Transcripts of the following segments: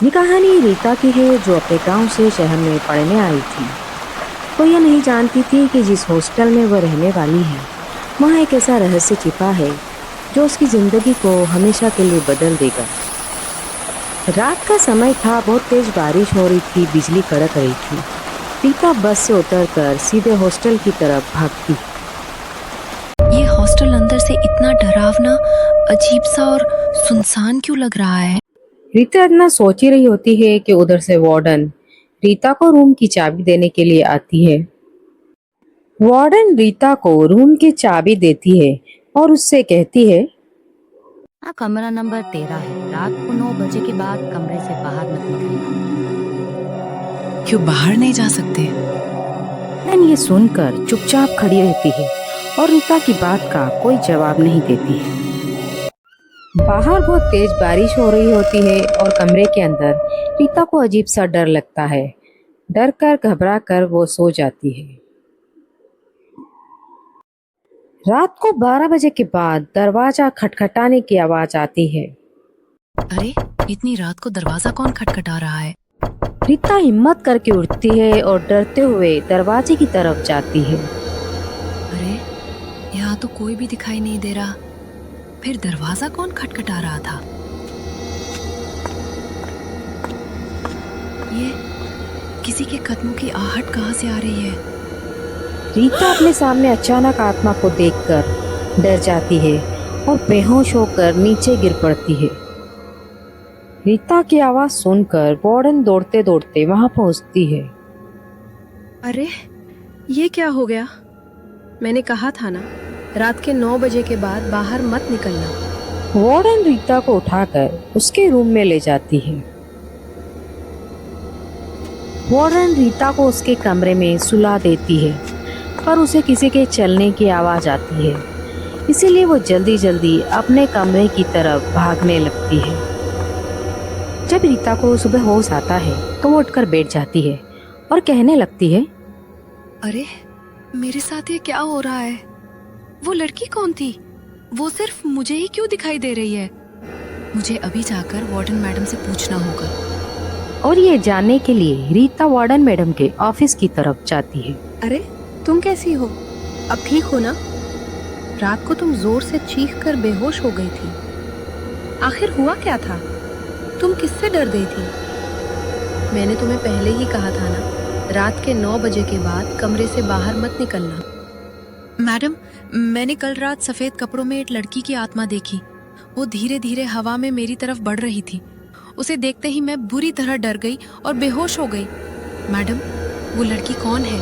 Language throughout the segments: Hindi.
ये कहानी रीता की है, जो अपने गांव से शहर में पढ़ने आई थी। वो यह नहीं जानती थी कि जिस हॉस्टल में वह रहने वाली है, वहाँ एक ऐसा रहस्य छिपा है जो उसकी जिंदगी को हमेशा के लिए बदल देगा। रात का समय था, बहुत तेज बारिश हो रही थी, बिजली कड़क रही थी। रीता बस से उतरकर सीधे हॉस्टल की तरफ भागती। ये हॉस्टल अंदर से इतना डरावना, अजीब सा और सुनसान क्यों लग रहा है? रीता इतना सोच ही रही होती है कि उधर से वार्डन रीता को रूम की चाबी देने के लिए आती है। वार्डन रीता को रूम की चाबी देती है और उससे कहती है, हाँ, कमरा नंबर 13 है। रात को 9 बजे के बाद कमरे से बाहर मत निकलना। क्यों बाहर नहीं जा सकते? मैन ये सुनकर चुपचाप खड़ी रहती है और रीता की बात का कोई जवाब नहीं देती है। बाहर बहुत तेज बारिश हो रही होती है और कमरे के अंदर रीता को अजीब सा डर लगता है। डर कर घबरा कर वो सो जाती है। रात को 12 बजे के बाद दरवाजा खटखटाने की आवाज आती है। अरे, इतनी रात को दरवाजा कौन खटखटा रहा है? रीता हिम्मत करके उठती है और डरते हुए दरवाजे की तरफ जाती है। अरे, यहाँ तो कोई भी दिखाई नहीं दे रहा। फिर दरवाजा कौन खटखटा रहा था? ये किसी के कदमों की आहट कहाँ से आ रही है? रीता अपने सामने अचानक आत्मा को देखकर डर जाती है और बेहोश होकर नीचे गिर पड़ती है। रीता की आवाज सुनकर वार्डन दौड़ते दौड़ते वहां पहुंचती है। अरे, ये क्या हो गया? मैंने कहा था ना, रात के 9 बजे के बाद बाहर मत निकलना। वार्डन रीता को उठाकर उसके रूम में ले जाती है। वार्डन रीता को उसके कमरे में सुला देती है, पर उसे किसी के चलने की आवाज आती है, इसीलिए वो जल्दी जल्दी अपने कमरे की तरफ भागने लगती है। जब रीता को सुबह होश आता है तो वो उठकर बैठ जाती है और कहने लगती है, अरे, मेरे साथ ये क्या हो रहा है? वो लड़की कौन थी? वो सिर्फ मुझे ही क्यों दिखाई दे रही है? मुझे अभी जाकर वार्डन मैडम से पूछना होगा। और ये जानने के लिए रीता वार्डन मैडम के ऑफिस की तरफ जाती है। अरे, तुम कैसी हो? अब ठीक हो ना? रात को तुम जोर से चीख कर बेहोश हो गई थी। आखिर हुआ क्या था? तुम किससे डर गई थी? मैंने तुम्हें पहले ही कहा था ना, रात के 9 बजे के बाद कमरे से बाहर मत निकलना। मैडम, मैंने कल रात सफेद कपड़ों में एक लड़की की आत्मा देखी। वो धीरे धीरे हवा में मेरी तरफ बढ़ रही थी। उसे देखते ही मैं बुरी तरह डर गई और बेहोश हो गई। मैडम, वो लड़की कौन है?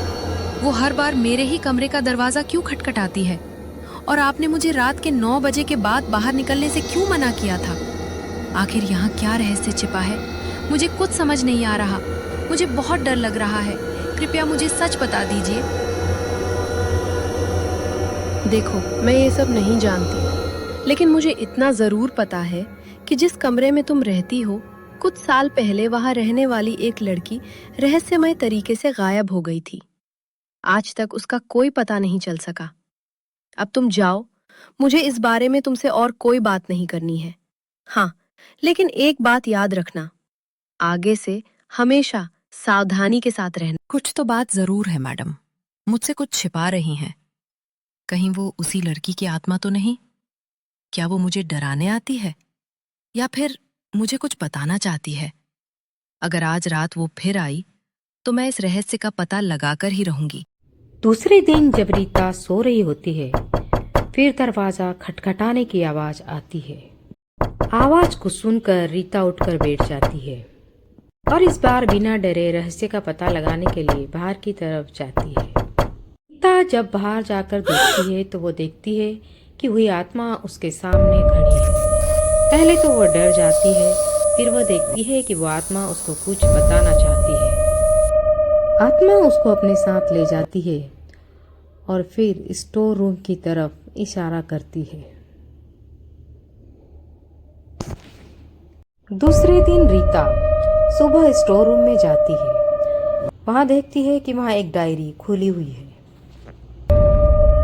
वो हर बार मेरे ही कमरे का दरवाजा क्यों खटखटाती है? और आपने मुझे रात के 9 बजे के बाद बाहर निकलने से क्यों मना किया था? आखिर यहाँ क्या रहस्य छिपा है? मुझे कुछ समझ नहीं आ रहा। मुझे बहुत डर लग रहा है। कृपया मुझे सच बता दीजिए। देखो, मैं ये सब नहीं जानती, लेकिन मुझे इतना जरूर पता है कि जिस कमरे में तुम रहती हो, कुछ साल पहले वहां रहने वाली एक लड़की रहस्यमय तरीके से गायब हो गई थी। आज तक उसका कोई पता नहीं चल सका। अब तुम जाओ, मुझे इस बारे में तुमसे और कोई बात नहीं करनी है। हाँ, लेकिन एक बात याद रखना, आगे से हमेशा सावधानी के साथ रहना। कुछ तो बात जरूर है मैडम। मुझसे कुछ छिपा रही हैं। कहीं वो उसी लड़की की आत्मा तो नहीं? क्या वो मुझे डराने आती है या फिर मुझे कुछ बताना चाहती है? अगर आज रात वो फिर आई तो मैं इस रहस्य का पता लगाकर ही रहूंगी। दूसरे दिन जब रीता सो रही होती है, फिर दरवाजा खटखटाने की आवाज आती है। आवाज को सुनकर रीता उठकर बैठ जाती है और इस बार बिना डरे रहस्य का पता लगाने के लिए बाहर की तरफ जाती है। रीता जब बाहर जाकर देखती है तो वो देखती है कि वही आत्मा उसके सामने खड़ी है। पहले तो वो डर जाती है, फिर वो देखती है कि वो आत्मा उसको कुछ बताना चाहती है। आत्मा उसको अपने साथ ले जाती है और फिर स्टोर रूम की तरफ इशारा करती है। दूसरे दिन रीता सुबह स्टोर रूम में जाती है। वहां देखती है कि वहां एक डायरी खुली हुई है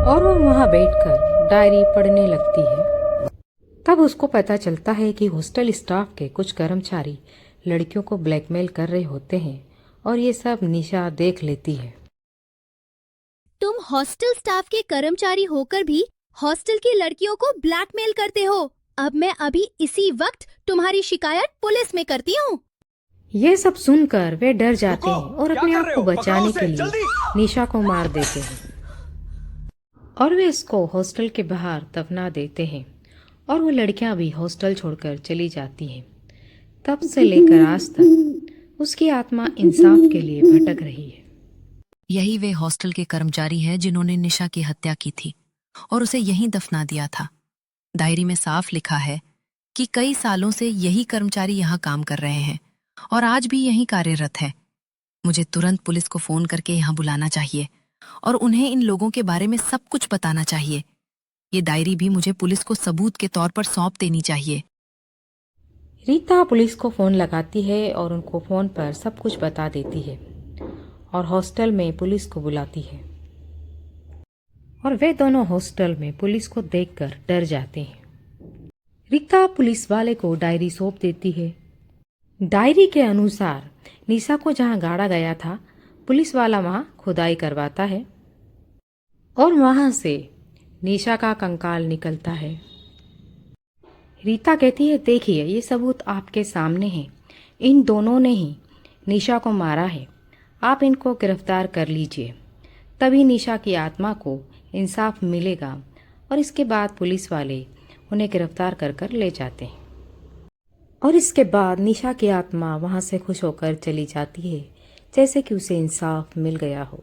और वो वहां बैठकर डायरी पढ़ने लगती है। तब उसको पता चलता है कि हॉस्टल स्टाफ के कुछ कर्मचारी लड़कियों को ब्लैकमेल कर रहे होते हैं और ये सब निशा देख लेती है। तुम हॉस्टल स्टाफ के कर्मचारी होकर भी हॉस्टल की लड़कियों को ब्लैकमेल करते हो। अब मैं अभी इसी वक्त तुम्हारी शिकायत पुलिस में करती हूँ। ये सब सुनकर वे डर जाते हैं और अपने आप को बचाने के लिए निशा को मार देते हैं और वे इसको हॉस्टल के बाहर दफना देते हैं और वो लड़कियां भी हॉस्टल छोड़कर चली जाती हैं। तब से लेकर आज तक उसकी आत्मा इंसाफ के लिए भटक रही है। यही वे हॉस्टल के कर्मचारी हैं जिन्होंने निशा की हत्या की थी और उसे यहीं दफना दिया था। डायरी में साफ लिखा है कि कई सालों से यही कर्मचारी यहाँ काम कर रहे हैं और आज भी यहीं कार्यरत है। मुझे तुरंत पुलिस को फोन करके यहाँ बुलाना चाहिए और उन्हें इन लोगों के बारे में सब कुछ बताना चाहिए। ये डायरी भी मुझे पुलिस को सबूत के तौर पर सौंप देनी चाहिए। रीता पुलिस को फ़ोन लगाती है और उनको फ़ोन पर सब कुछ बता देती है और हॉस्टल में पुलिस को बुलाती है और वे दोनों हॉस्टल में पुलिस को देखकर डर जाते हैं। रीता पुलिस वाले को डायरी सौंप देती है। डायरी के अनुसार निशा को जहां गाड़ा गया था, पुलिस वाला वहां खुदाई करवाता है और वहां से निशा का कंकाल निकलता है। रीता कहती है, देखिए ये सबूत आपके सामने है, इन दोनों ने ही निशा को मारा है, आप इनको गिरफ्तार कर लीजिए, तभी निशा की आत्मा को इंसाफ मिलेगा। और इसके बाद पुलिस वाले उन्हें गिरफ्तार कर ले जाते हैं और इसके बाद निशा की आत्मा वहां से खुश होकर चली जाती है, जैसे कि उसे इंसाफ मिल गया हो।